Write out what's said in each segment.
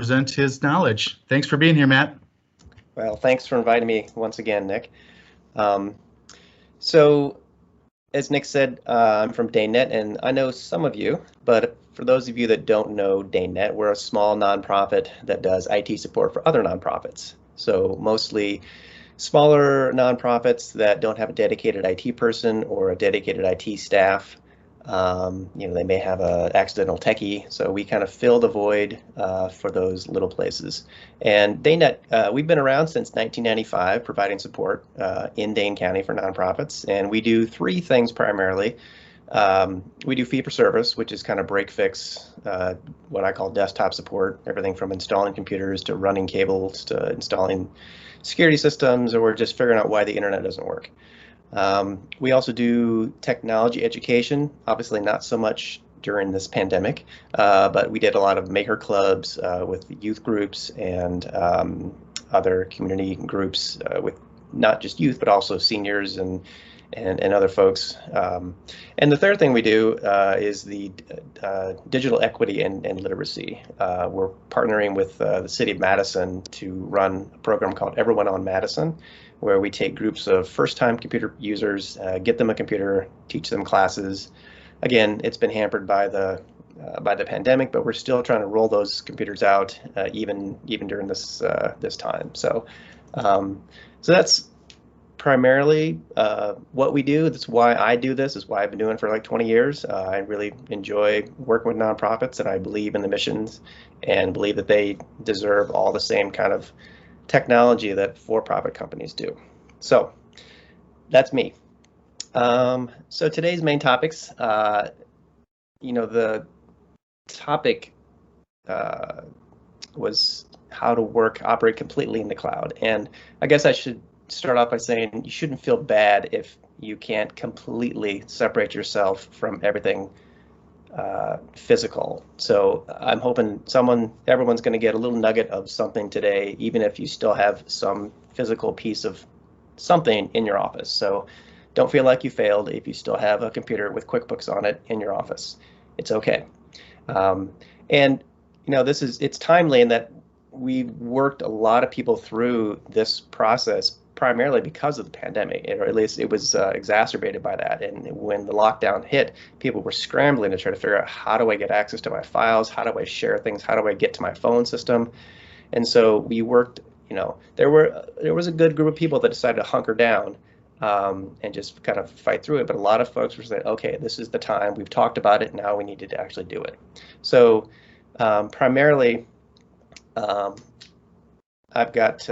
present his knowledge. Thanks for being here, Matt. Well, thanks for inviting me once again, Nick. So, as Nick said, I'm from DANEnet, and I know some of you, but for those of you that don't know DANEnet, we're a small nonprofit that does IT support for other nonprofits. So mostly smaller nonprofits that don't have a dedicated IT person or a dedicated IT staff. They may have an accidental techie, so we kind of fill the void for those little places. And DANEnet, we've been around since 1995, providing support in Dane County for nonprofits, and we do three things primarily. We do fee for service, which is kind of break fix, what I call desktop support, everything from installing computers to running cables to installing security systems, or just figuring out why the internet doesn't work. We also do technology education, obviously not so much during this pandemic, but we did a lot of maker clubs with youth groups and other community groups with not just youth, but also seniors and other folks. And the third thing we do is the digital equity and literacy. We're partnering with the city of Madison to run a program called Everyone on Madison, where we take groups of first-time computer users, get them a computer, teach them classes. Again, it's been hampered by the pandemic, but we're still trying to roll those computers out even during this time. So that's primarily what we do. That's why I do this. Is why I've been doing it for like 20 years. I really enjoy working with nonprofits, and I believe in the missions and believe that they deserve all the same kind of technology that for-profit companies do. So that's me. So today's main topics, the topic was how to operate completely in the cloud. And I guess I should start off by saying you shouldn't feel bad if you can't completely separate yourself from everything physical. So I'm hoping everyone's going to get a little nugget of something today, even if you still have some physical piece of something in your office. So don't feel like you failed if you still have a computer with QuickBooks on it in your office. It's okay. And it's timely in that we've worked a lot of people through this process primarily because of the pandemic, or at least it was exacerbated by that. And when the lockdown hit, people were scrambling to try to figure out, how do I get access to my files? How do I share things? How do I get to my phone system? And so we worked, there was a good group of people that decided to hunker down and just kind of fight through it. But a lot of folks were saying, okay, this is the time. We've talked about it. Now we need to actually do it. So primarily, I've got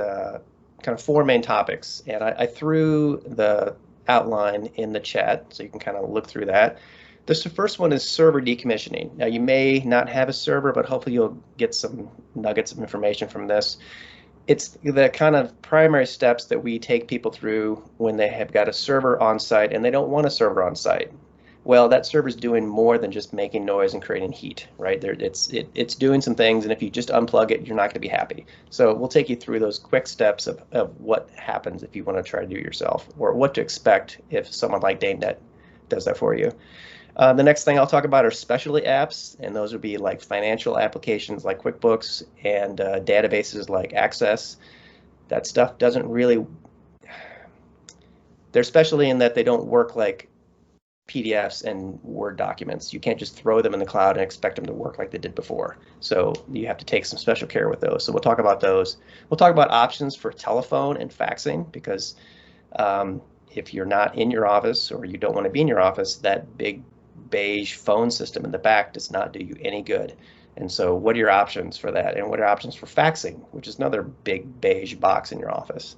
kind of four main topics, and I threw the outline in the chat so you can kind of look through that. The first one is server decommissioning. Now, you may not have a server, but hopefully you'll get some nuggets of information from this. It's the kind of primary steps that we take people through when they have got a server on site and they don't want a server on site. Well, that server's doing more than just making noise and creating heat, right? It's doing some things, and if you just unplug it, you're not going to be happy. So we'll take you through those quick steps of what happens if you want to try to do it yourself, or what to expect if someone like DANEnet does that for you. The next thing I'll talk about are specialty apps, and those would be like financial applications like QuickBooks and databases like Access. That stuff doesn't really, they're specialty in that they don't work like PDFs and Word documents. You can't just throw them in the cloud and expect them to work like they did before. So you have to take some special care with those. So we'll talk about those. We'll talk about options for telephone and faxing, because if you're not in your office or you don't want to be in your office, that big beige phone system in the back does not do you any good. And so what are your options for that? And what are options for faxing, which is another big beige box in your office?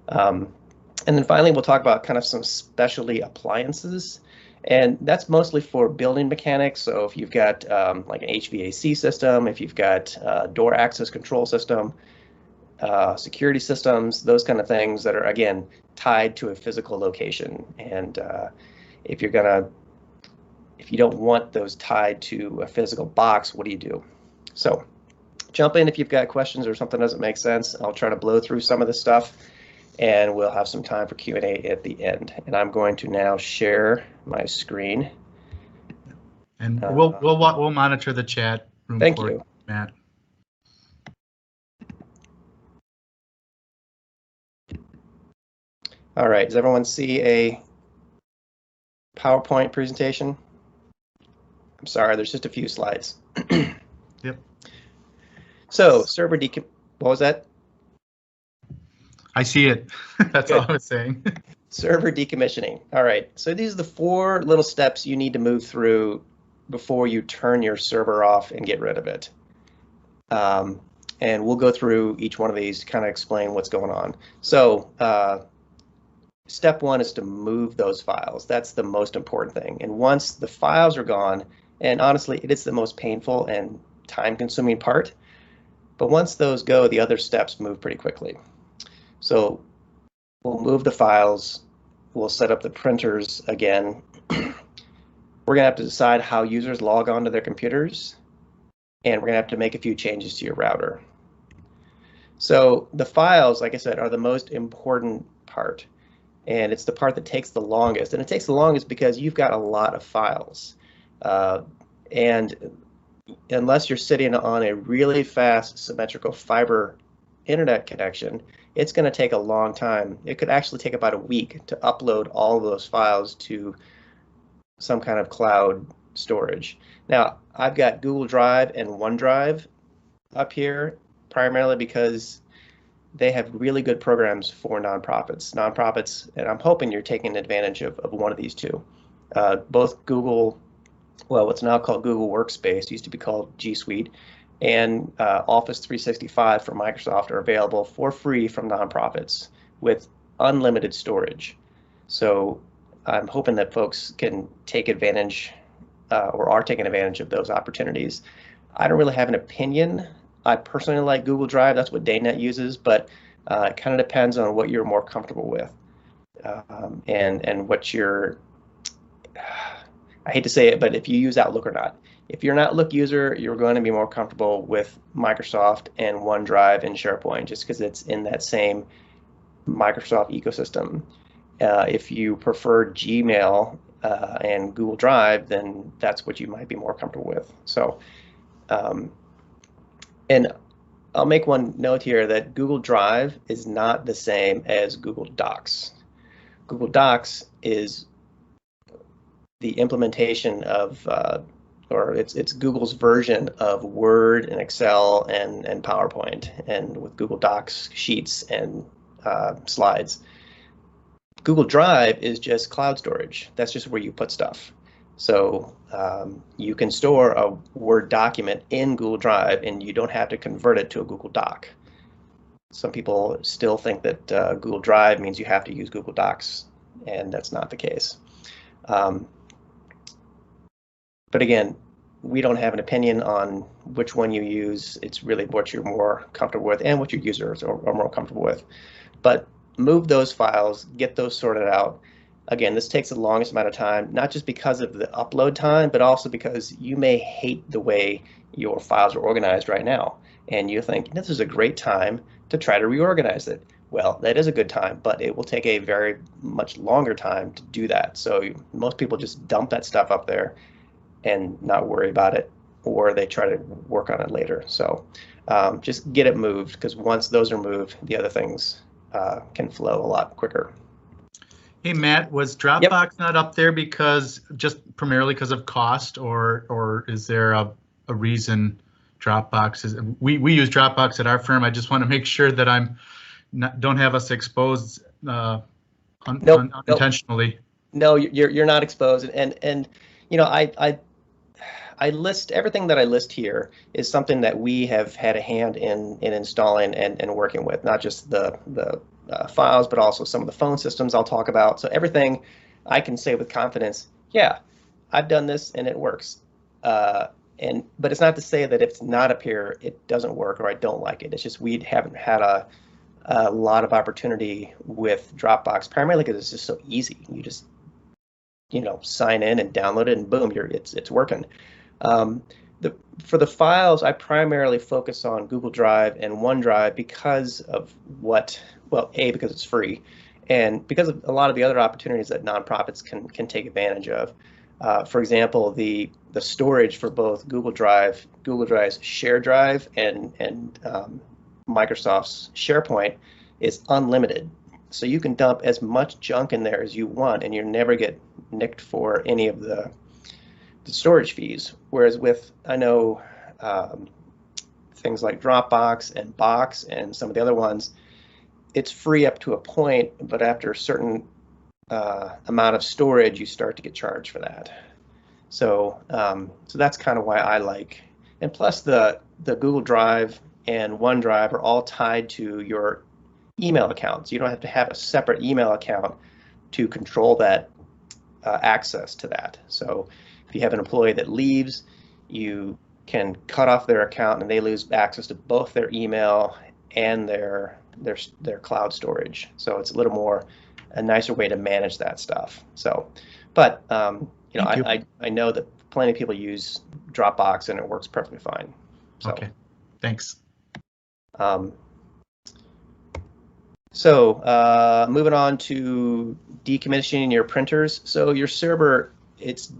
And then finally, we'll talk about kind of some specialty appliances. And that's mostly for building mechanics. So if you've got like an HVAC system, if you've got door access control system, security systems, those kind of things that are, again, tied to a physical location. And if you don't want those tied to a physical box, what do you do? So jump in if you've got questions or something doesn't make sense. I'll try to blow through some of this stuff, and we'll have some time for Q&A at the end. And I'm going to now share my screen. And we'll monitor the chat room. Thank you, Matt. All right, does everyone see a PowerPoint presentation? I'm sorry, there's just a few slides. Yep. So server what was that? I see it. That's Good. all I was saying. Server decommissioning. All right, so these are the 4 little steps you need to move through before you turn your server off and get rid of it. And we'll go through each one of these to kind of explain what's going on. So step 1 is to move those files. That's the most important thing. And once the files are gone, and honestly, it is the most painful and time-consuming part, but once those go, the other steps move pretty quickly. So we'll move the files, we'll set up the printers again. We're gonna have to decide how users log on to their computers, and we're gonna have to make a few changes to your router. So the files, like I said, are the most important part, and it's the part that takes the longest. And it takes the longest because you've got a lot of files. And unless you're sitting on a really fast symmetrical fiber internet connection, it's going to take a long time. It could actually take about a week to upload all of those files to some kind of cloud storage. Now, I've got Google Drive and OneDrive up here, primarily because they have really good programs for nonprofits, and I'm hoping you're taking advantage of one of these two. Both Google, well, what's now called Google Workspace, used to be called G Suite, and Office 365 for Microsoft are available for free from nonprofits with unlimited storage. So I'm hoping that folks can take advantage or are taking advantage of those opportunities. I don't really have an opinion. I personally like Google Drive. That's what DANEnet uses, but it kind of depends on what you're more comfortable with and what you're, I hate to say it, but if you use Outlook or not. If you're an Outlook user, you're going to be more comfortable with Microsoft and OneDrive and SharePoint just because it's in that same Microsoft ecosystem. If you prefer Gmail and Google Drive, then that's what you might be more comfortable with. So, and I'll make one note here that Google Drive is not the same as Google Docs. Google Docs is the implementation of or it's Google's version of Word and Excel and PowerPoint, and with Google Docs, Sheets, and slides. Google Drive is just cloud storage. That's just where you put stuff. So you can store a Word document in Google Drive, and you don't have to convert it to a Google Doc. Some people still think that Google Drive means you have to use Google Docs, and that's not the case. But again, we don't have an opinion on which one you use. It's really what you're more comfortable with and what your users are more comfortable with. But move those files, get those sorted out. Again, this takes the longest amount of time, not just because of the upload time, but also because you may hate the way your files are organized right now. And you think, this is a great time to try to reorganize it. Well, that is a good time, but it will take a very much longer time to do that. So most people just dump that stuff up there and not worry about it, or they try to work on it later. So just get it moved, because once those are moved, the other things can flow a lot quicker. Hey, Matt, was Dropbox not up there because just primarily because of cost, or is there a reason Dropbox is? We use Dropbox at our firm. I just want to make sure that don't have us exposed unintentionally. No, you're not exposed, and you know, I list everything that I list here is something that we have had a hand in installing and working with, not just the files, but also some of the phone systems I'll talk about. So everything I can say with confidence, yeah, I've done this and it works. But it's not to say that if it's not up here, it doesn't work or I don't like it. It's just we haven't had a lot of opportunity with Dropbox, primarily because it's just so easy. You just sign in and download it, and boom, it's working. For the files, I primarily focus on Google Drive and OneDrive because of because it's free, and because of a lot of the other opportunities that nonprofits can take advantage of. For example, the storage for both Google Drive's Share Drive and Microsoft's SharePoint is unlimited. So you can dump as much junk in there as you want, and you never get nicked for any of the storage fees. Whereas with, I know, things like Dropbox and Box and some of the other ones, it's free up to a point, but after a certain amount of storage, you start to get charged for that. So so that's kind of why I like. And plus the Google Drive and OneDrive are all tied to your email accounts. You don't have to have a separate email account to control that access to that. So if you have an employee that leaves, you can cut off their account and they lose access to both their email and their cloud storage. So it's a little more a nicer way to manage that stuff. So, but you know, I know that plenty of people use Dropbox and it works perfectly fine. So, okay, thanks. So moving on to decommissioning your printers. So your server, it's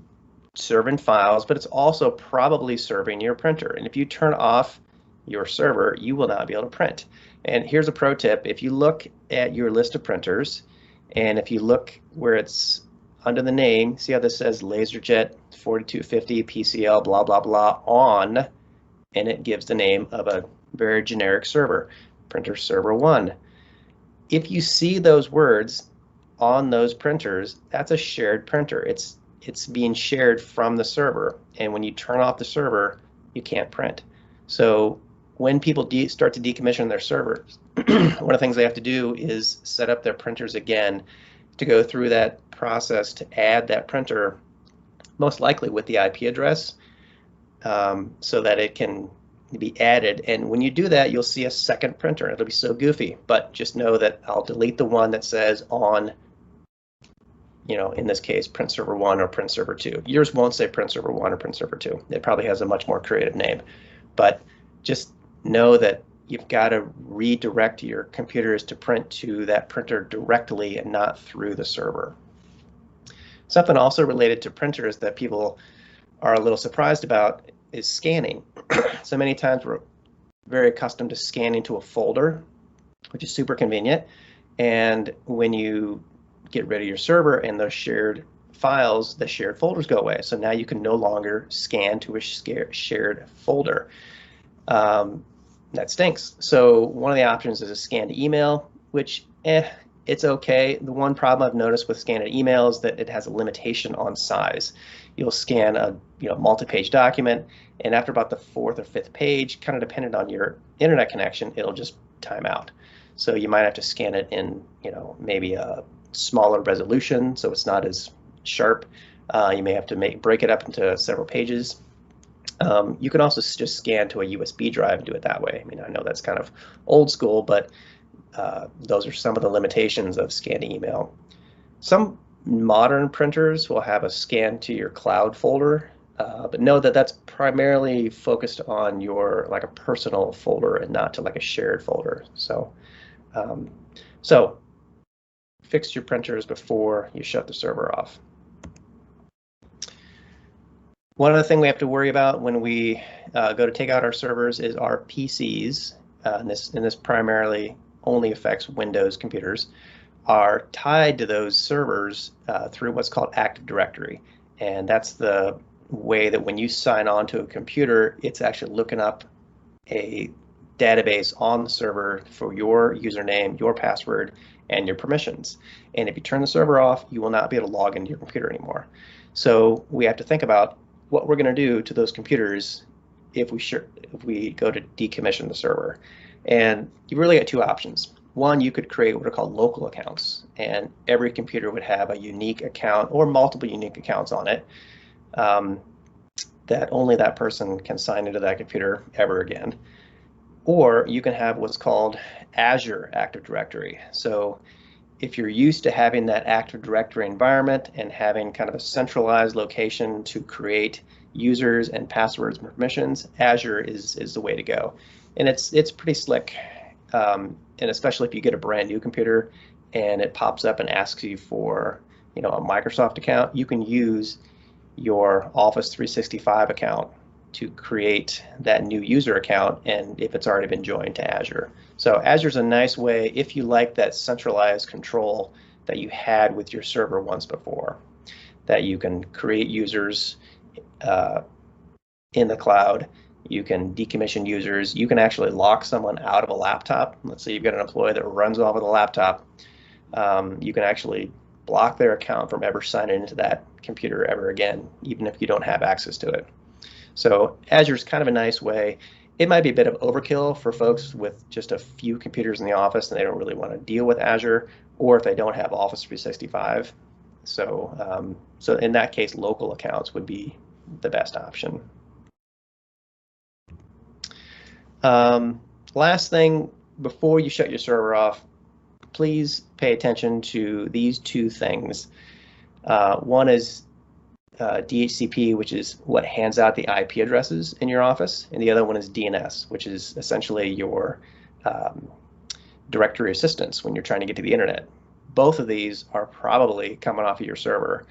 serving files, but it's also probably serving your printer. And if you turn off your server, you will not be able to print. And here's a pro tip. If you look at your list of printers, and if you look where it's under the name, see how this says LaserJet 4250 PCL blah, blah, blah on, and it gives the name of a very generic server, printer server 1. If you see those words on those printers, that's a shared printer. It's being shared from the server, and when you turn off the server, you can't print. So when people start to decommission their servers, one of the things they have to do is set up their printers again to go through that process to add that printer, most likely with the IP address, so that it can be added. And when you do that, you'll see a second printer. It'll be so goofy, but just know that I'll delete the one that says on, you know, in this case, print server 1 or print server 2. Yours won't say print server 1 or print server 2. It probably has a much more creative name, but just know that you've got to redirect your computers to print to that printer directly and not through the server. Something also related to printers that people are a little surprised about is scanning. So many times we're very accustomed to scanning to a folder, which is super convenient. And when you get rid of your server and those shared files, the shared folders go away. So now you can no longer scan to a shared folder. That stinks. So one of the options is a scan to email, which it's okay. The one problem I've noticed with scan to email is that it has a limitation on size. You'll scan a multi-page document, and after about the 4th or 5th page, kind of dependent on your internet connection, it'll just time out. So you might have to scan it in maybe a smaller resolution, so it's not as sharp. You may have to break it up into several pages. You can also just scan to a USB drive and do it that way. I mean, I know that's kind of old school, but those are some of the limitations of scanning email. Some modern printers will have a scan to your cloud folder, but know that that's primarily focused on your like a personal folder and not to like a shared folder. So, so fix your printers before you shut the server off. One other thing we have to worry about when we go to take out our servers is our PCs, and this primarily only affects Windows computers, are tied to those servers through what's called Active Directory. And that's the way that when you sign on to a computer, it's actually looking up a database on the server for your username, your password, and your permissions. And if you turn the server off, you will not be able to log into your computer anymore. So we have to think about what we're going to do to those computers if we go to decommission the server. And you really got two options. One, you could create what are called local accounts, and every computer would have a unique account or multiple unique accounts on it that only that person can sign into that computer ever again. Or you can have what's called Azure Active Directory. So if you're used to having that Active Directory environment and having kind of a centralized location to create users and passwords and permissions, Azure is the way to go. And it's pretty slick. And especially if you get a brand new computer and it pops up and asks you for a Microsoft account, you can use your Office 365 account to create that new user account, and if it's already been joined to Azure. So Azure's a nice way if you like that centralized control that you had with your server once before, that you can create users in the cloud, you can decommission users, you can actually lock someone out of a laptop. Let's say you've got an employee that runs off with a laptop. You can actually block their account from ever signing into that computer ever again, even if you don't have access to it. So Azure is kind of a nice way. It might be a bit of overkill for folks with just a few computers in the office and they don't really want to deal with Azure, or if they don't have Office 365. So, so in that case, local accounts would be the best option. Last thing, before you shut your server off, please pay attention to these two things. One is DHCP, which is what hands out the IP addresses in your office, and the other one is DNS, which is essentially your directory assistance when you're trying to get to the internet. Both of these are probably coming off of your server,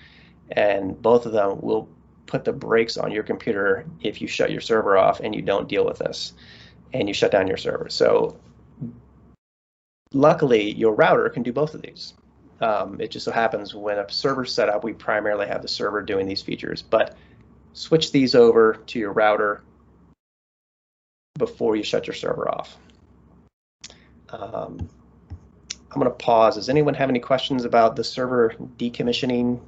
and both of them will put the brakes on your computer if you shut your server off and you don't deal with this and you shut down your server. So luckily, your router can do both of these. It just so happens when a server's set up, we primarily have the server doing these features, but switch these over to your router before you shut your server off. I'm going to pause. Does anyone have any questions about the server decommissioning?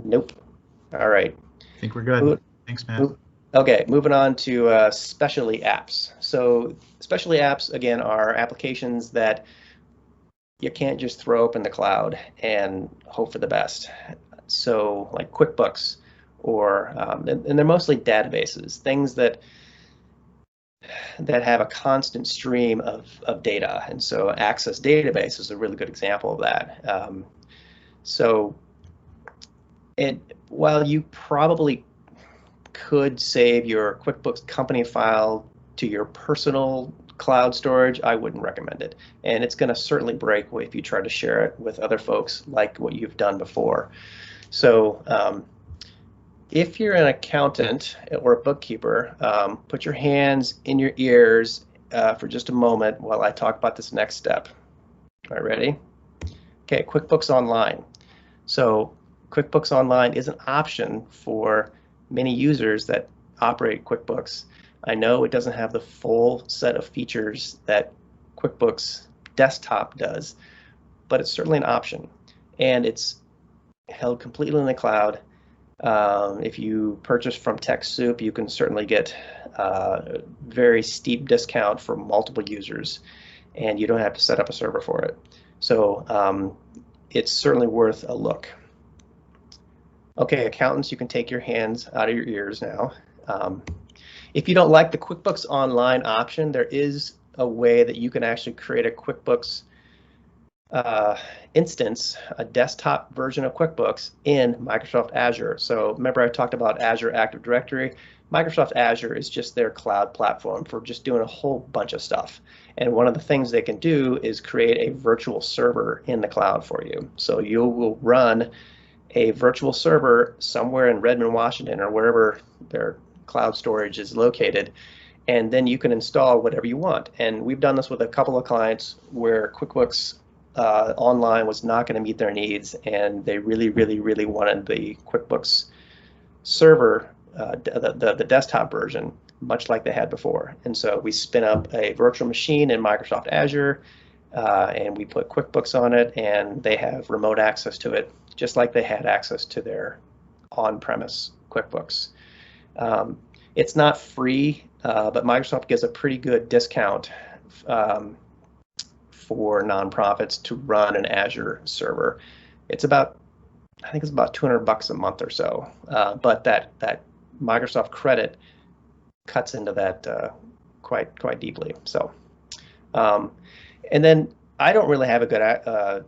Nope. All right. I think we're good. Thanks, Matt. Okay, moving on to specialty apps. So specialty apps, again, are applications that you can't just throw up in the cloud and hope for the best. So like QuickBooks, or and they're mostly databases, things that have a constant stream of data. And so Access Database is a really good example of that. While you probably could save your QuickBooks company file to your personal cloud storage, I wouldn't recommend it. And it's going to certainly break if you try to share it with other folks like what you've done before. So if you're an accountant or a bookkeeper, put your hands in your ears for just a moment while I talk about this next step. All right, ready? Okay, QuickBooks Online. So QuickBooks Online is an option for many users that operate QuickBooks. I know it doesn't have the full set of features that QuickBooks Desktop does, but it's certainly an option, and it's held completely in the cloud. If you purchase from TechSoup, you can certainly get a very steep discount for multiple users, and you don't have to set up a server for it. So it's certainly worth a look. Okay, accountants, you can take your hands out of your ears now. If you don't like the QuickBooks Online option, there is a way that you can actually create a QuickBooks instance, a desktop version of QuickBooks in Microsoft Azure. So remember I talked about Azure Active Directory. Microsoft Azure is just their cloud platform for just doing a whole bunch of stuff. And one of the things they can do is create a virtual server in the cloud for you. So you will run a virtual server somewhere in Redmond, Washington, or wherever their cloud storage is located, and then you can install whatever you want. And we've done this with a couple of clients where QuickBooks Online was not going to meet their needs, and they really, really, really wanted the QuickBooks server, the desktop version, much like they had before. And so we spin up a virtual machine in Microsoft Azure, and we put QuickBooks on it, and they have remote access to it, just like they had access to their on-premise QuickBooks. It's not free, but Microsoft gives a pretty good discount for nonprofits to run an Azure server. It's about, I think it's about $200 a month or so, but that Microsoft credit cuts into that quite deeply. So, and then I don't really have a good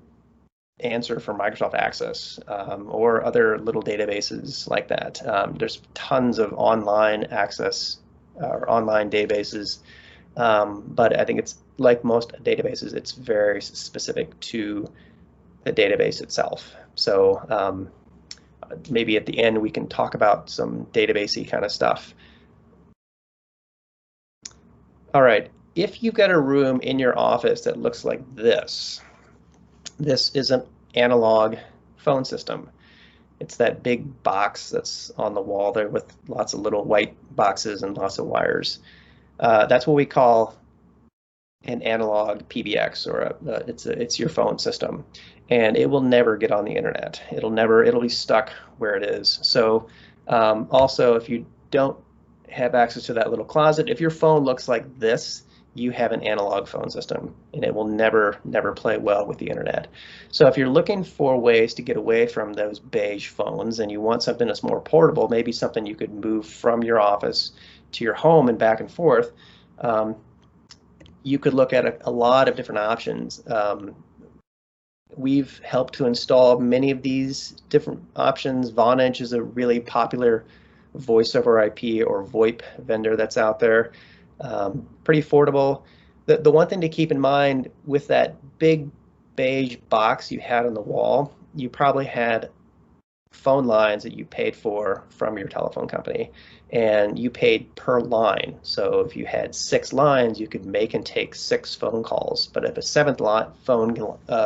answer for Microsoft Access or other little databases like that. There's tons of online access or online databases, but I think it's like most databases, it's very specific to the database itself. So maybe at the end we can talk about some databasey kind of stuff. All right, if you've got a room in your office that looks like this is an analog phone system. It's that big box that's on the wall there with lots of little white boxes and lots of wires. That's what we call an analog PBX, or it's your phone system, and it will never get on the internet. It'll be stuck where it is. So also, if you don't have access to that little closet, if your phone looks like this, you have an analog phone system, and it will never play well with the internet. So if you're looking for ways to get away from those beige phones and you want something that's more portable, maybe something you could move from your office to your home and back and forth, you could look at a lot of different options. We've helped to install many of these different options. Vonage is a really popular voice over IP or VoIP vendor that's out there. Pretty affordable. The one thing to keep in mind with that big beige box you had on the wall, you probably had phone lines that you paid for from your telephone company, and you paid per line. So if you had 6 lines, you could make and take 6 phone calls. But if a 7th phone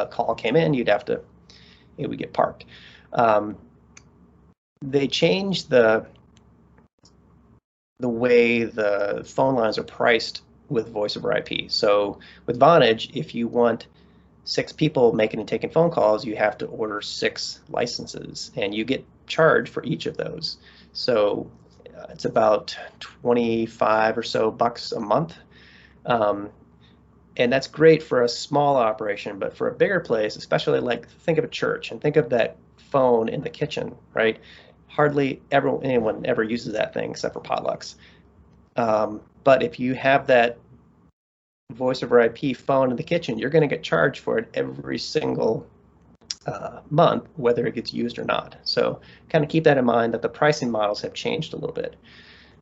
call came in, it would get parked. They changed the way the phone lines are priced with voice over IP. So with Vonage, if you want 6 people making and taking phone calls, you have to order 6 licenses, and you get charged for each of those. So it's about 25 or so bucks a month. And that's great for a small operation, but for a bigger place, especially like think of a church and think of that phone in the kitchen, right? Hardly anyone ever uses that thing except for potlucks. But if you have that voice over IP phone in the kitchen, you're going to get charged for it every single month, whether it gets used or not. So kind of keep that in mind, that the pricing models have changed a little bit.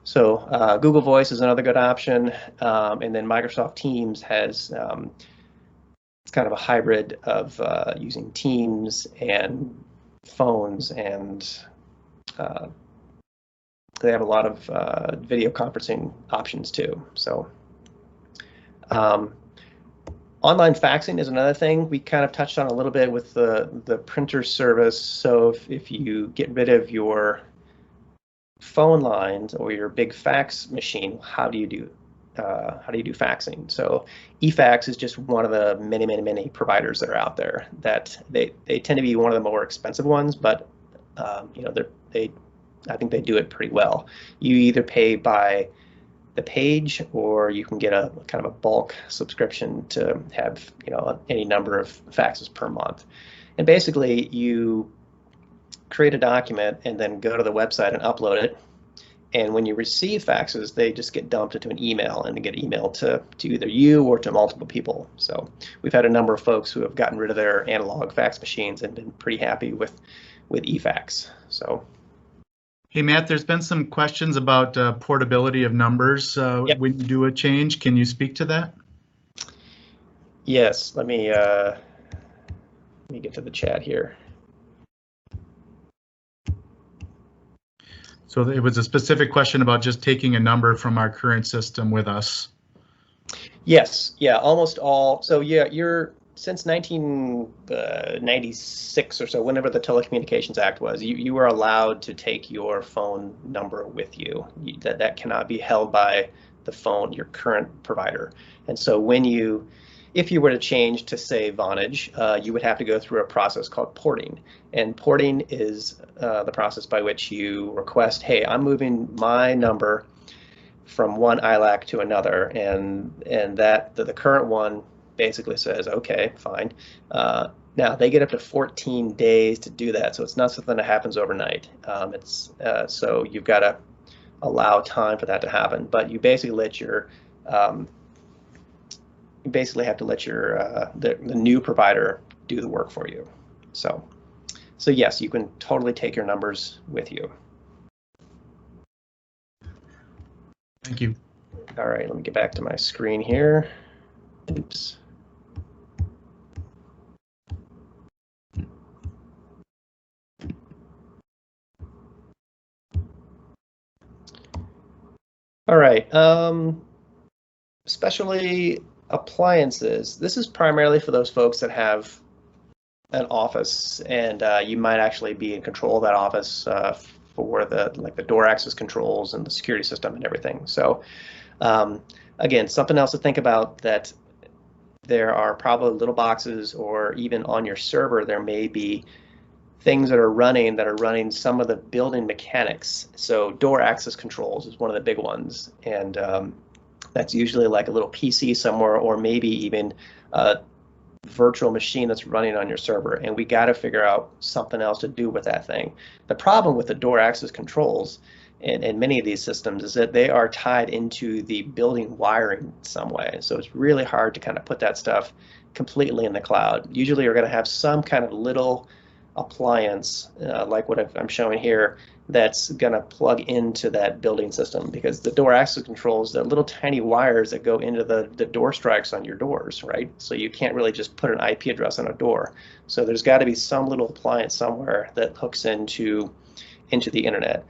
So Google Voice is another good option, and then Microsoft Teams has it's kind of a hybrid of using Teams and phones, and they have a lot of video conferencing options too. So online faxing is another thing we kind of touched on a little bit with the printer service. So if you get rid of your phone lines or your big fax machine, how do you do faxing? So eFax is just one of the many providers that are out there. That they tend to be one of the more expensive ones, but you know, I think they do it pretty well. You either pay by the page, or you can get a kind of a bulk subscription to have, you know, any number of faxes per month. And basically you create a document and then go to the website and upload it. And when you receive faxes, they just get dumped into an email, and they get emailed to either you or to multiple people. So we've had a number of folks who have gotten rid of their analog fax machines and been pretty happy with eFax. So. Hey, Matt, there's been some questions about portability of numbers Yep. when you do a change. Can you speak to that? Yes, let me get to the chat here. So it was a specific question about just taking a number from our current system with us. Yes, yeah, almost all. So yeah, since 1996 or so, whenever the Telecommunications Act was, you were allowed to take your phone number with you. That cannot be held by the phone, your current provider. And so if you were to change to, say, Vonage, you would have to go through a process called porting. And porting is the process by which you request, hey, I'm moving my number from one ILAC to another, and that the current one basically says, okay, fine. Now they get up to 14 days to do that, so it's not something that happens overnight. So you've got to allow time for that to happen, but you basically have to let the new provider do the work for you. So yes, you can totally take your numbers with you. Thank you. All right, let me get back to my screen here. Oops. All right. Especially appliances. This is primarily for those folks that have an office, and you might actually be in control of that office for the door access controls and the security system and everything. So again, something else to think about, that there are probably little boxes, or even on your server there may be things that are running some of the building mechanics. So door access controls is one of the big ones, and that's usually like a little PC somewhere, or maybe even a virtual machine that's running on your server, and we got to figure out something else to do with that thing. The problem with the door access controls in many of these systems is that they are tied into the building wiring in some way. So it's really hard to kind of put that stuff completely in the cloud. Usually you're going to have some kind of little appliance, like what I'm showing here, that's going to plug into that building system, because the door access controls, they're little tiny wires that go into the door strikes on your doors, right? So you can't really just put an IP address on a door. So there's got to be some little appliance somewhere that hooks into the internet,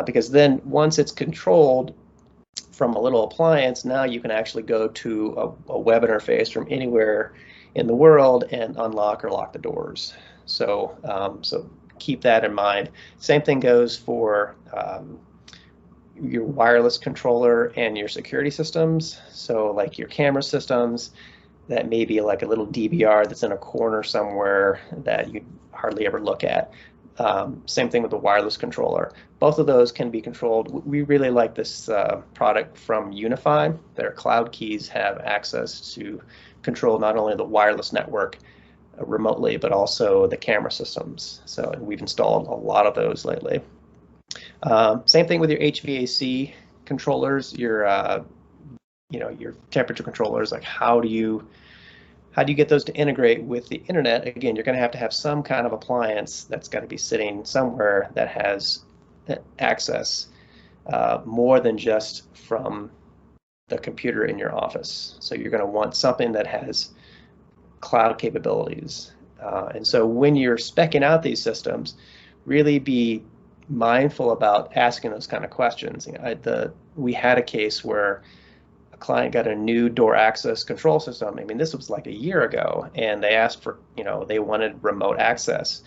because then once it's controlled from a little appliance, now you can actually go to a web interface from anywhere in the world and unlock or lock the doors. So so keep that in mind. Same thing goes for your wireless controller and your security systems. So like your camera systems, that may be like a little DVR that's in a corner somewhere that you hardly ever look at. Same thing with the wireless controller. Both of those can be controlled. We really like this product from Unify. Their cloud keys have access to control not only the wireless network remotely, but also the camera systems. So we've installed a lot of those lately. Same thing with your HVAC controllers, your your temperature controllers. Like how do you get those to integrate with the internet? Again, you're going to have some kind of appliance that's got to be sitting somewhere that has access more than just from the computer in your office. So you're going to want something that has cloud capabilities. And so when you're speccing out these systems, really be mindful about asking those kind of questions. We had a case where a client got a new door access control system. I mean, this was like a year ago, and they asked for, they wanted remote access.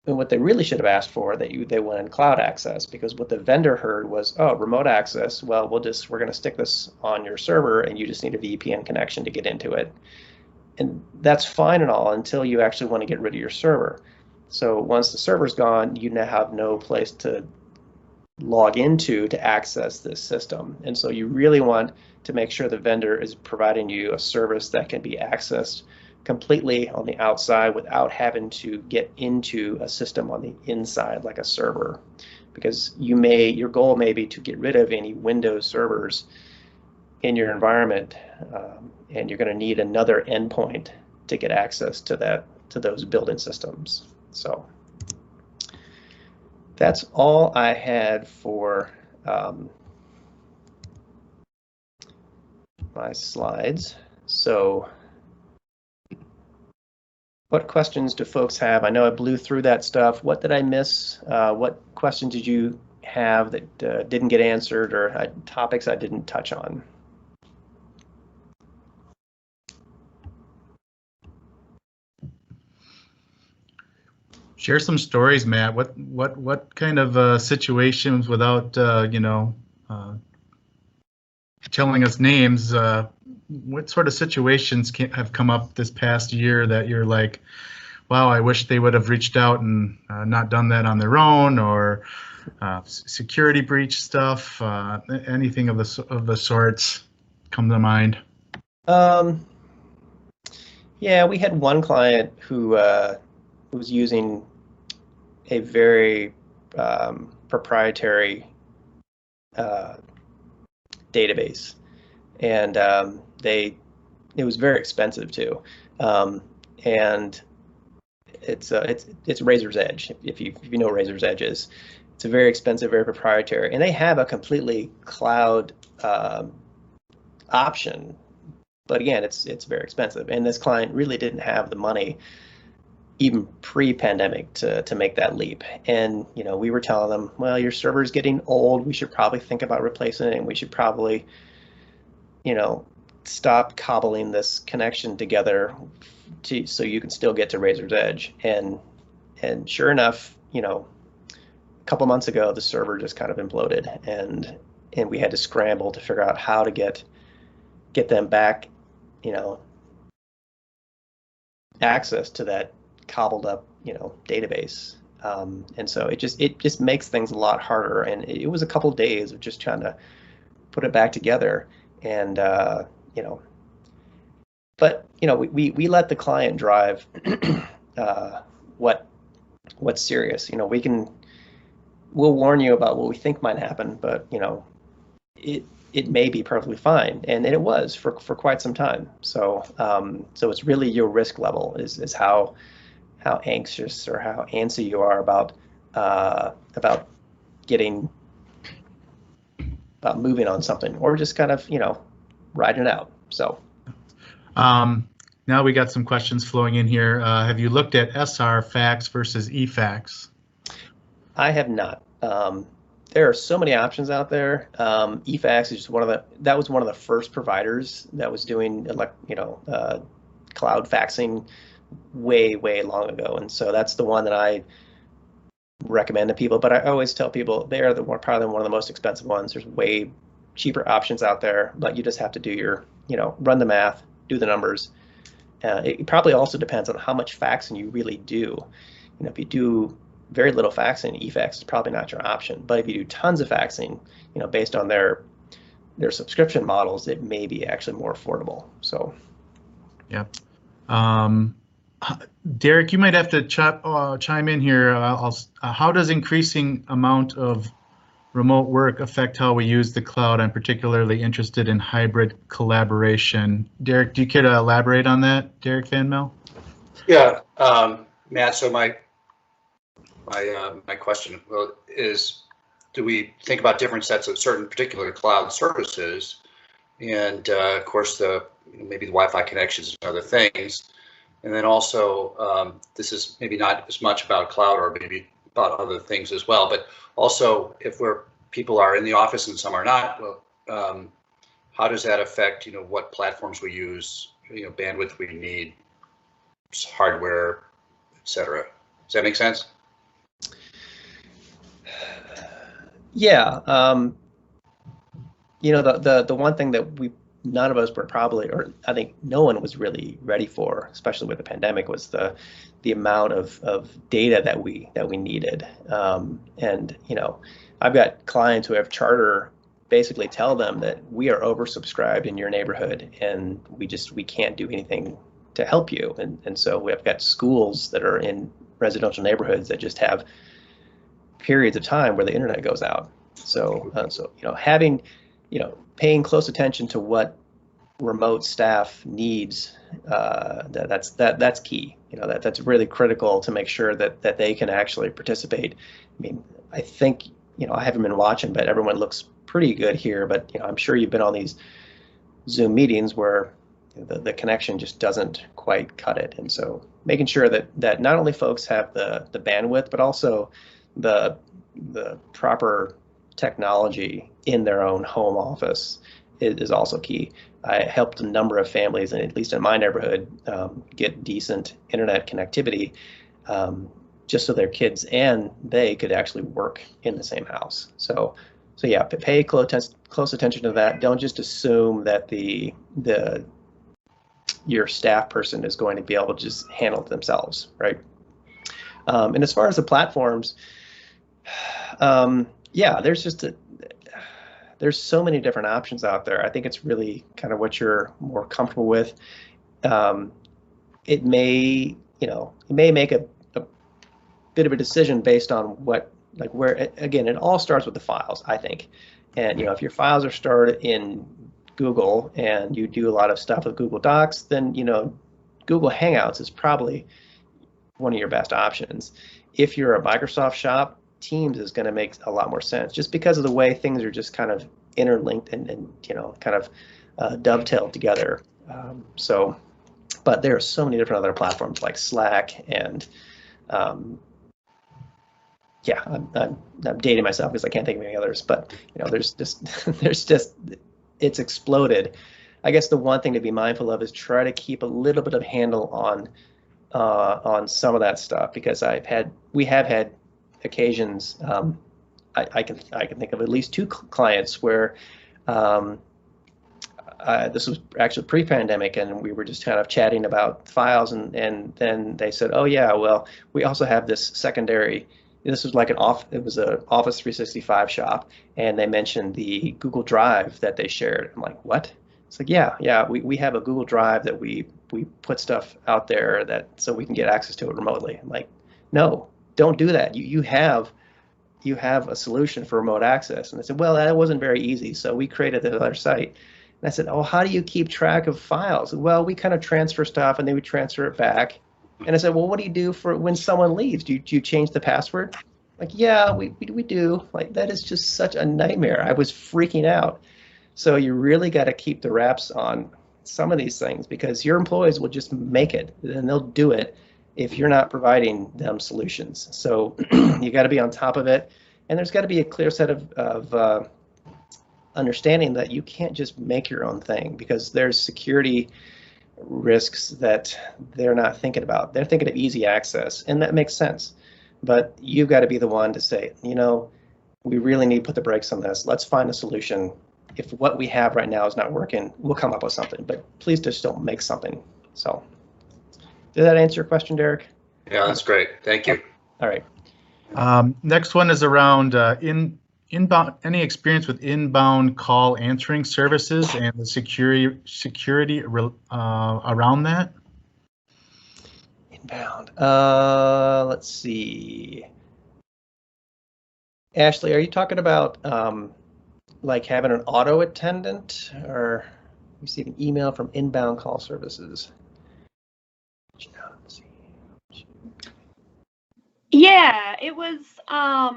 And what they really should have asked for, they wanted cloud access, because what the vendor heard was, oh, remote access. Well, we're going to stick this on your server, and you just need a VPN connection to get into it. And that's fine and all until you actually want to get rid of your server. So once the server's gone, you now have no place to log into to access this system. And so you really want to make sure the vendor is providing you a service that can be accessed completely on the outside without having to get into a system on the inside like a server, because your goal may be to get rid of any Windows servers in your environment, and you're going to need another endpoint to get access to those building systems. So that's all I had for my slides. So what questions do folks have? I know I blew through that stuff. What did I miss? What questions did you have that didn't get answered, or topics I didn't touch on? Share some stories, Matt. What kind of situations, without telling us names, what sort of situations have come up this past year that you're like, wow, I wish they would have reached out and not done that on their own, or security breach stuff, anything of the sorts come to mind? Yeah, we had one client who was using a very proprietary database, and it was very expensive too, and it's Razor's Edge. If you know Razor's Edge is, it's a very expensive, very proprietary, and they have a completely cloud option, but again, it's very expensive, and this client really didn't have the money even pre-pandemic to make that leap. And we were telling them, well, your server's getting old. We should probably think about replacing it, and we should probably stop cobbling this connection together so you can still get to Razor's Edge. And sure enough, a couple months ago, the server just kind of imploded, and we had to scramble to figure out how to get them back, access to that cobbled up, database. And so it just makes things a lot harder. And it was a couple of days of just trying to put it back together. And but we let the client drive what's serious. We'll warn you about what we think might happen, but it may be perfectly fine, and it was for quite some time. So it's really your risk level is how anxious or how antsy you are about moving on something, or just kind of riding it out. So now we got some questions flowing in here. Have you looked at SR fax versus eFax? I have not. There are so many options out there. eFax is just one of the first providers that was doing cloud faxing way long ago, and so that's the one that I recommend to people. But I always tell people they are probably one of the most expensive ones. There's way cheaper options out there, but you just have to do your run the math, do the numbers. It probably also depends on how much faxing you really do. If you do very little faxing, eFax is probably not your option. But if you do tons of faxing, based on their subscription models, it may be actually more affordable. So, yeah. Derek, you might have to chime in here. How does increasing amount of remote work affect how we use the cloud? I'm particularly interested in hybrid collaboration. Derek, do you care to elaborate on that, Derek Van Mel? Yeah, Matt, so my question is, do we think about different sets of certain particular cloud services, and of course maybe the Wi-Fi connections and other things, and then also this is maybe not as much about cloud or maybe about other things as well, but also if people are in the office and some are not, well, how does that affect what platforms we use, bandwidth we need, hardware, etc. Does that make sense? Yeah, the one thing that none of us were probably, or I think no one was really ready for, especially with the pandemic, was the amount of data that we needed. And I've got clients who have charter basically tell them that we are oversubscribed in your neighborhood, and we can't do anything to help you. And so we've got schools that are in residential neighborhoods that just have periods of time where the internet goes out. So having paying close attention to what remote staff needs, that's key. That's really critical to make sure that they can actually participate. I mean, I think I haven't been watching, but everyone looks pretty good here. But I'm sure you've been on these Zoom meetings where the connection just doesn't quite cut it, and so making sure that not only folks have the bandwidth, but also the proper technology in their own home office is also key. I helped a number of families, and at least in my neighborhood, get decent internet connectivity, just so their kids and they could actually work in the same house. So yeah, pay close attention to that. Don't just assume that your staff person is going to be able to just handle it themselves, right? And as far as the platforms, yeah, there's so many different options out there. I think it's really kind of what you're more comfortable with. It may make a bit of a decision based on where, again, it all starts with the files, I think. And if your files are stored in Google and you do a lot of stuff with Google Docs, then Google Hangouts is probably one of your best options. If you're a Microsoft shop, Teams is going to make a lot more sense, just because of the way things are just kind of interlinked and kind of dovetailed together. So But there are so many different other platforms like Slack and yeah, I'm dating myself because I can't think of any others. But there's just it's exploded. I guess the one thing to be mindful of is try to keep a little bit of handle on some of that stuff, because we have had occasions. I can think of at least 2 clients where this was actually pre-pandemic, and we were just kind of chatting about files, and then they said, oh yeah, well, we also have this secondary. This was like it was an Office 365 shop, and they mentioned the Google Drive that they shared. I'm like, what? It's like, yeah, we have a Google Drive that we put stuff out there so we can get access to it remotely. I'm like, no, don't do that. You have a solution for remote access. And they said, well, that wasn't very easy, so we created this other site. And I said, oh, how do you keep track of files? Well, we kind of transfer stuff, and they would transfer it back. And I said, well, what do you do for when someone leaves? Do you change the password? Like, yeah, we do. Like, that is just such a nightmare. I was freaking out. So you really got to keep the wraps on some of these things, because your employees will just make it, and they'll do it if you're not providing them solutions. So you got to be on top of it, and there's got to be a clear set of understanding that you can't just make your own thing, because there's security risks that they're not thinking about. They're thinking of easy access, and that makes sense. But you've got to be the one to say, we really need to put the brakes on this. Let's find a solution. If what we have right now is not working, we'll come up with something, but please just don't make something. So did that answer your question, Derek? Yeah, that's great. Thank you. All right. Next one is around inbound. Any experience with inbound call answering services and the security around that? Inbound. Let's see. Ashley, are you talking about like having an auto attendant, or receive an email from inbound call services? Yeah, it was, I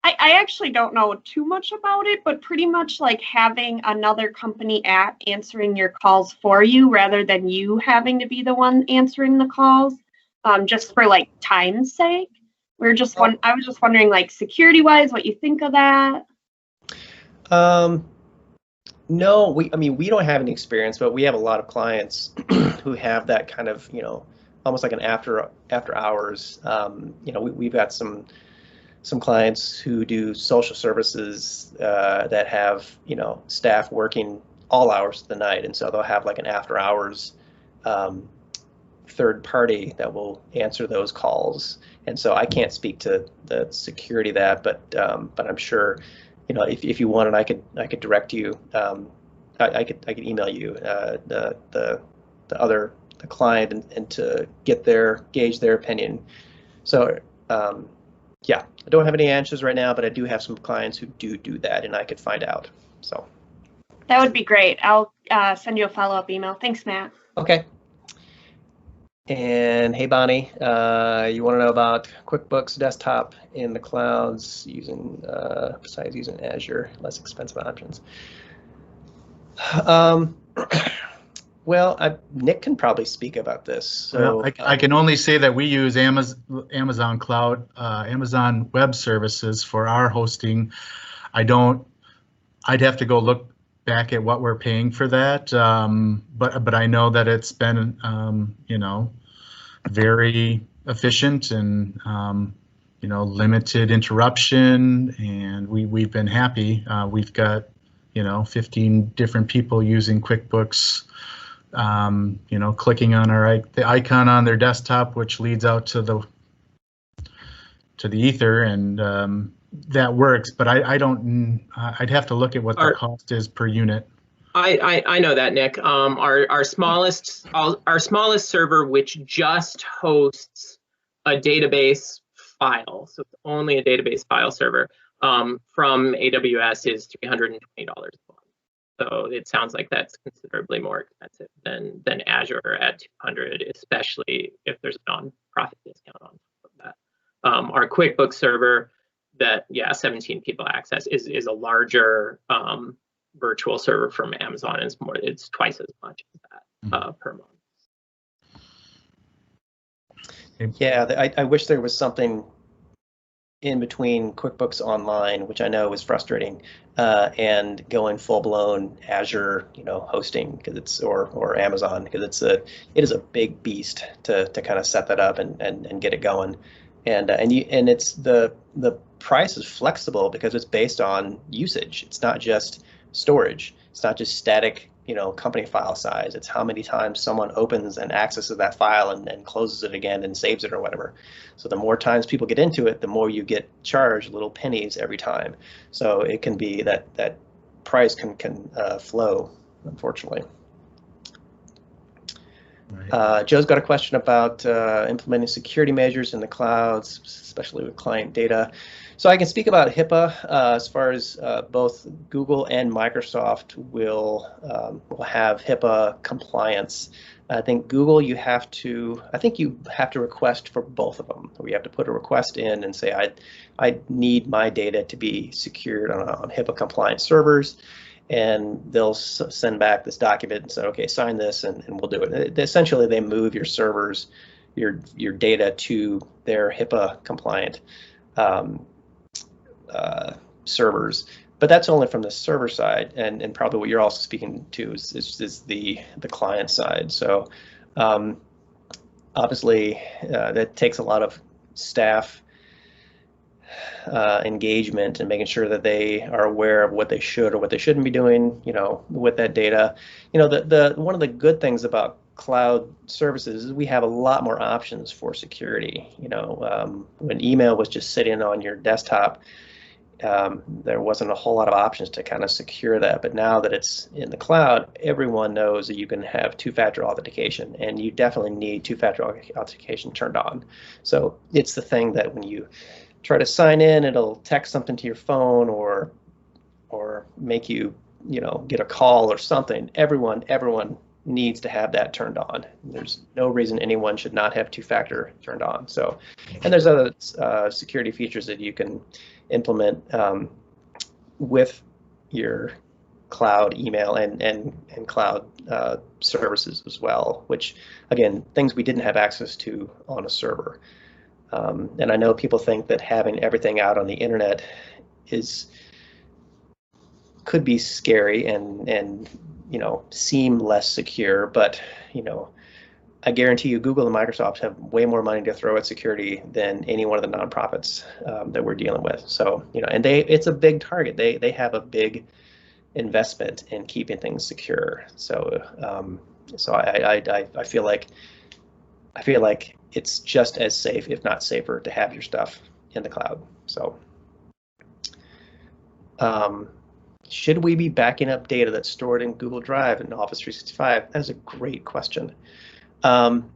actually don't know too much about it, but pretty much like having another company app answering your calls for you rather than you having to be the one answering the calls, just for like time's sake. I was just wondering, like, security wise, what you think of that. No, we don't have any experience, but we have a lot of clients who have that kind of, almost like an after hours. We've got some clients who do social services that have, staff working all hours of the night, and so they'll have like an after hours third party that will answer those calls. And so I can't speak to the security of that, but I'm sure, if you wanted, I could direct you. I could email you the client and to gauge their opinion. So yeah, I don't have any answers right now, but I do have some clients who do that, and I could find out. So that would be great. I'll send you a follow-up email. Thanks, Matt. Okay. And hey, Bonnie, you want to know about QuickBooks Desktop in the clouds using besides using Azure, less expensive options? Well, Nick can probably speak about this. So I can only say that we use Amazon Cloud, Amazon Web Services for our hosting. I'd have to go look back at what we're paying for that, but I know that it's been very efficient and limited interruption, and we've been happy. We've got 15 different people using QuickBooks, clicking on the icon on their desktop, which leads out to the ether, and that works. But I'd have to look at what the cost is per unit. I know that, Nick. Our smallest server, which just hosts a database file, so it's only a database file server, from AWS is $320 a month. So it sounds like that's considerably more expensive than Azure at $200, especially if there's a nonprofit discount on top of that. Our QuickBooks server that 17 people access is a larger virtual server from Amazon. It's twice as much as that per month. Yeah, I wish there was something in between QuickBooks Online, which I know is frustrating, and going full-blown Azure, hosting, because it's or Amazon, because it is a big beast to kind of set that up and get it going, and it's the price is flexible because it's based on usage. It's not just storage. It's not just static, company file size. It's how many times someone opens and accesses that file and closes it again and saves it or whatever. So the more times people get into it, the more you get charged little pennies every time. So it can be that price can flow, unfortunately. Right. Joe's got a question about implementing security measures in the clouds, especially with client data. So I can speak about HIPAA as far as both Google and Microsoft will have HIPAA compliance. I think Google, you have to request for both of them. We have to put a request in and say, I need my data to be secured on HIPAA compliant servers. And they'll send back this document and say, okay, sign this and we'll do it. Essentially, they move your servers, your data to their HIPAA compliant servers. But that's only from the server side, and probably what you're also speaking to is the client side. So obviously that takes a lot of staff engagement and making sure that they are aware of what they should or what they shouldn't be doing, with that data. The one of the good things about cloud services is we have a lot more options for security. When email was just sitting on your desktop, there wasn't a whole lot of options to kind of secure that. But now that it's in the cloud, everyone knows that you can have two-factor authentication, and you definitely need two-factor authentication turned on. So it's the thing that when you try to sign in, it'll text something to your phone or make you, get a call or something. Everyone needs to have that turned on. There's no reason anyone should not have two-factor turned on. So, and there's other security features that you can implement with your cloud email and cloud services as well, which, again, things we didn't have access to on a server. And I know people think that having everything out on the internet could be scary and seem less secure, but I guarantee you Google and Microsoft have way more money to throw at security than any one of the nonprofits that we're dealing with. So and it's a big target. They have a big investment in keeping things secure. So I feel like it's just as safe, if not safer, to have your stuff in the cloud. So should we be backing up data that's stored in Google Drive and Office 365? That is a great question. On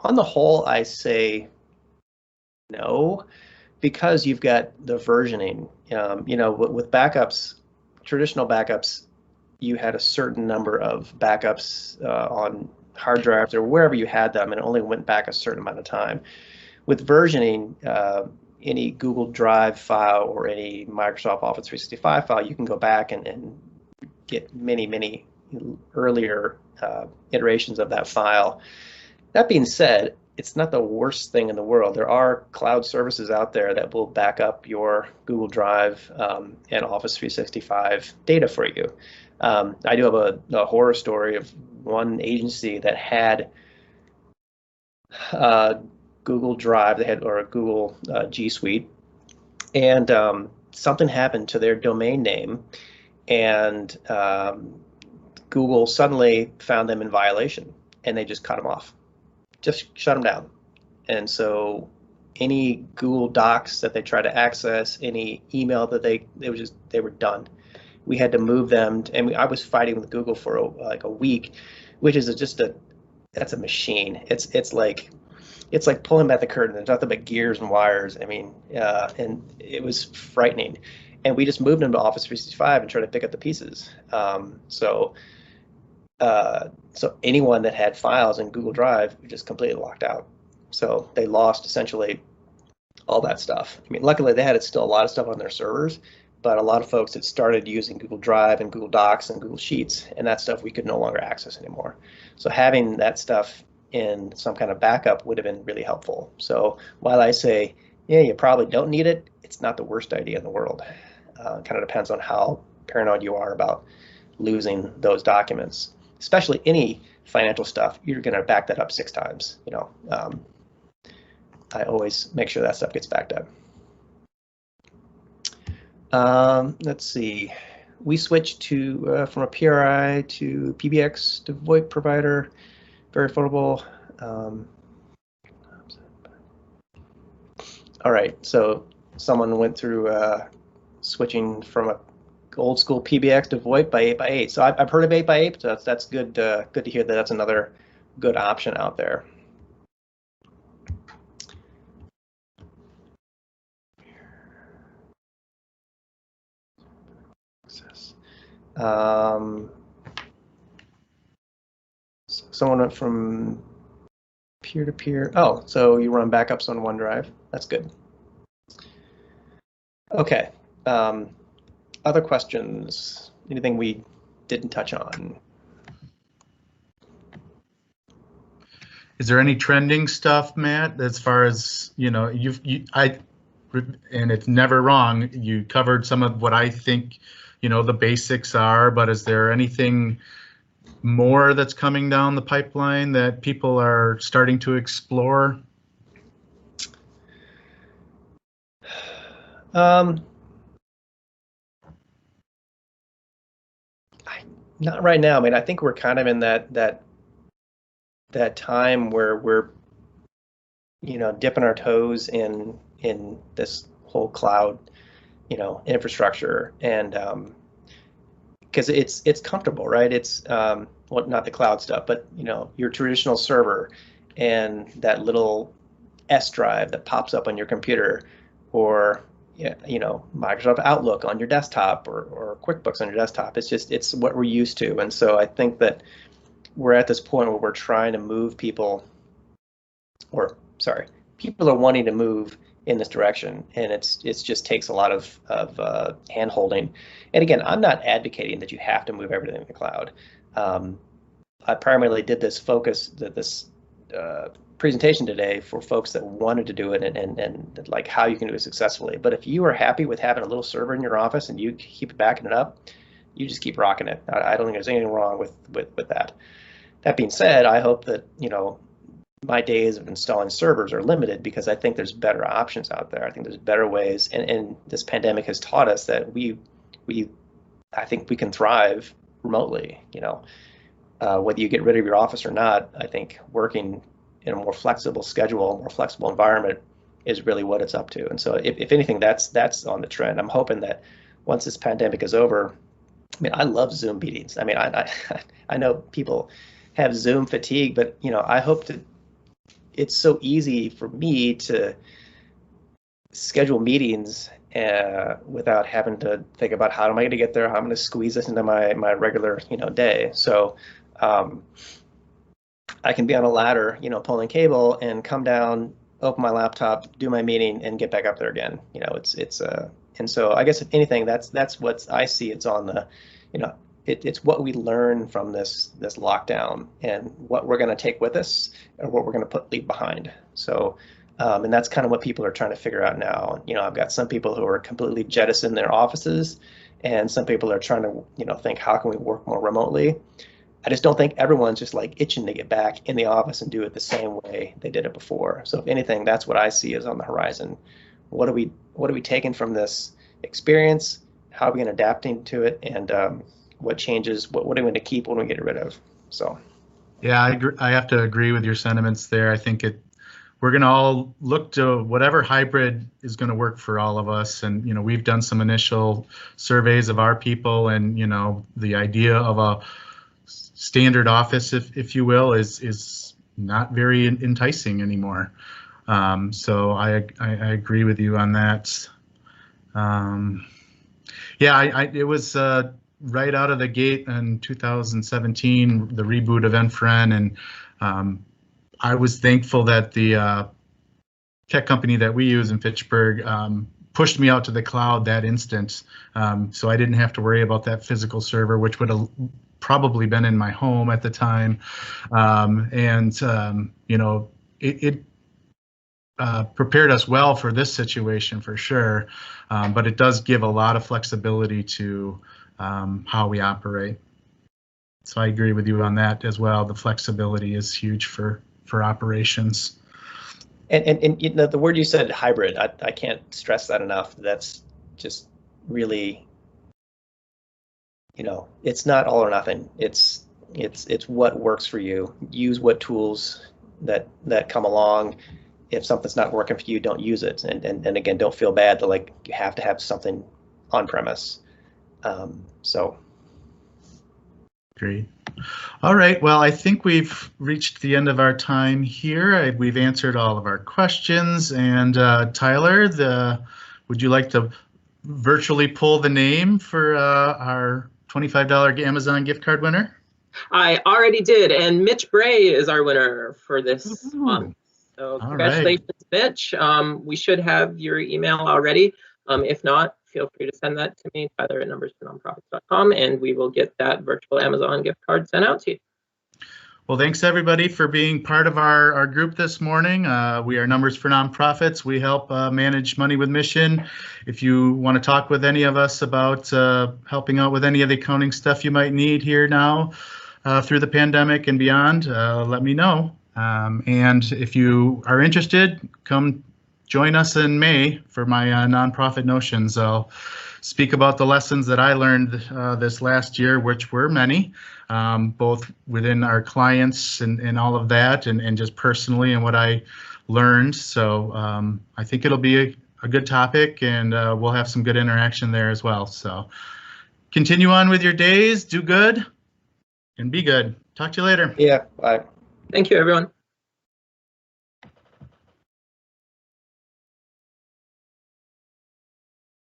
the whole, I say no, because you've got the versioning. With backups, traditional backups, you had a certain number of backups on hard drives or wherever you had them, and it only went back a certain amount of time. With versioning, any Google Drive file or any Microsoft Office 365 file, you can go back and get many earlier iterations of that file. That being said, it's not the worst thing in the world. There are cloud services out there that will back up your Google Drive and Office 365 data for you. I do have a horror story of one agency that had Google Drive, or a Google G Suite, and something happened to their domain name, and Google suddenly found them in violation, and they just cut them off, just shut them down. And so any Google Docs that they tried to access, any email that they were done. We had to move them, and I was fighting with Google for like a week, which is that's a machine. It's like pulling back the curtain. There's nothing but gears and wires. I mean, and it was frightening. And we just moved them to Office 365 and tried to pick up the pieces. So anyone that had files in Google Drive just completely locked out. So they lost essentially all that stuff. I mean, luckily they had still a lot of stuff on their servers, but a lot of folks had started using Google Drive and Google Docs and Google Sheets, and that stuff we could no longer access anymore. So having that stuff in some kind of backup would have been really helpful. So while I say, yeah, you probably don't need it, it's not the worst idea in the world. Kind of depends on how paranoid you are about losing those documents, especially any financial stuff. You're going to back that up 6 times. I always make sure that stuff gets backed up. Let's see. We switched to from a PRI to PBX to VoIP provider. Very affordable. All right, so someone went through switching from a old school PBX to VoIP by 8x8. So I've heard of 8x8, so that's good. Good to hear that that's another good option out there. Someone went from peer-to-peer. Oh, so you run backups on OneDrive. That's good. Okay. Other questions? Anything we didn't touch on? Is there any trending stuff, Matt, as far as, and it's never wrong, you covered some of what I think, the basics are, but is there anything more that's coming down the pipeline that people are starting to explore? Not right now. I mean, I think we're kind of in that time where we're, dipping our toes in this whole cloud, infrastructure, and because it's comfortable, right? It's well, not the cloud stuff, but your traditional server and that little S drive that pops up on your computer, or Microsoft Outlook on your desktop, or QuickBooks on your desktop. It's what we're used to. And so I think that we're at this point where we're trying to move people, people are wanting to move in this direction, and it's just takes a lot of hand holding. And again, I'm not advocating that you have to move everything to the cloud. I primarily did this presentation today for folks that wanted to do it, and like how you can do it successfully. But if you are happy with having a little server in your office and you keep backing it up, you just keep rocking it. I don't think there's anything wrong with that. That being said, I hope that my days of installing servers are limited, because I think there's better options out there. I think there's better ways, and this pandemic has taught us that I think we can thrive remotely. Whether you get rid of your office or not, I think working in a more flexible schedule, a more flexible environment is really what it's up to. And so if anything, that's on the trend. I'm hoping that once this pandemic is over, I mean, I love Zoom meetings. I mean, I know people have Zoom fatigue, but I hope that it's so easy for me to schedule meetings without having to think about how am I going to get there, how I'm going to squeeze this into my regular day. So I can be on a ladder, pulling cable, and come down, open my laptop, do my meeting, and get back up there again. And so I guess if anything, that's what I see. It's on the, it's what we learn from this lockdown, and what we're going to take with us, and what we're going to leave behind. So, and that's kind of what people are trying to figure out now. I've got some people who are completely jettisoned their offices, and some people are trying to, think, how can we work more remotely? I just don't think everyone's just like itching to get back in the office and do it the same way they did it before. So if anything, that's what I see is on the horizon. What are we taking from this experience? How are we going to adapting to it? And what changes? What are we going to keep? What are we going to get rid of? So. Yeah, I agree. I have to agree with your sentiments there. I think we're going to all look to whatever hybrid is going to work for all of us. And, we've done some initial surveys of our people, and, the idea of a standard office, if you will, is not very enticing anymore. So I agree with you on that. It was right out of the gate in 2017, the reboot of Enfren, and I was thankful that the tech company that we use in Fitchburg pushed me out to the cloud that instant, so I didn't have to worry about that physical server, which would have probably been in my home at the time. It prepared us well for this situation for sure, but it does give a lot of flexibility to how we operate. So I agree with you on that as well. The flexibility is huge for operations. And you know, the word you said, hybrid, I can't stress that enough. That's just really, you know, it's not all or nothing. It's what works for you. Use what tools that come along. If something's not working for you, don't use it. And again, don't feel bad that like you have to have something on premise. So. Great. All right. Well, I think we've reached the end of our time here. We've answered all of our questions. And Tyler, would you like to virtually pull the name for our $25 Amazon gift card winner? I already did, and Mitch Bray is our winner for this month. So congratulations, Mitch. We should have your email already. If not, feel free to send that to me, Tyler at numbersfornonprofits.com, and we will get that virtual Amazon gift card sent out to you. Well, thanks everybody for being part of our group this morning. We are Numbers for Nonprofits. We help manage money with mission. If you want to talk with any of us about helping out with any of the accounting stuff you might need here now through the pandemic and beyond, let me know. And if you are interested, come join us in May for my nonprofit notions. I'll speak about the lessons that I learned this last year, which were many, both within our clients and all of that, and just personally and what I learned. So I think it'll be a good topic, and we'll have some good interaction there as well. So continue on with your days, do good, and be good. Talk to you later. Yeah, bye. Thank you, everyone.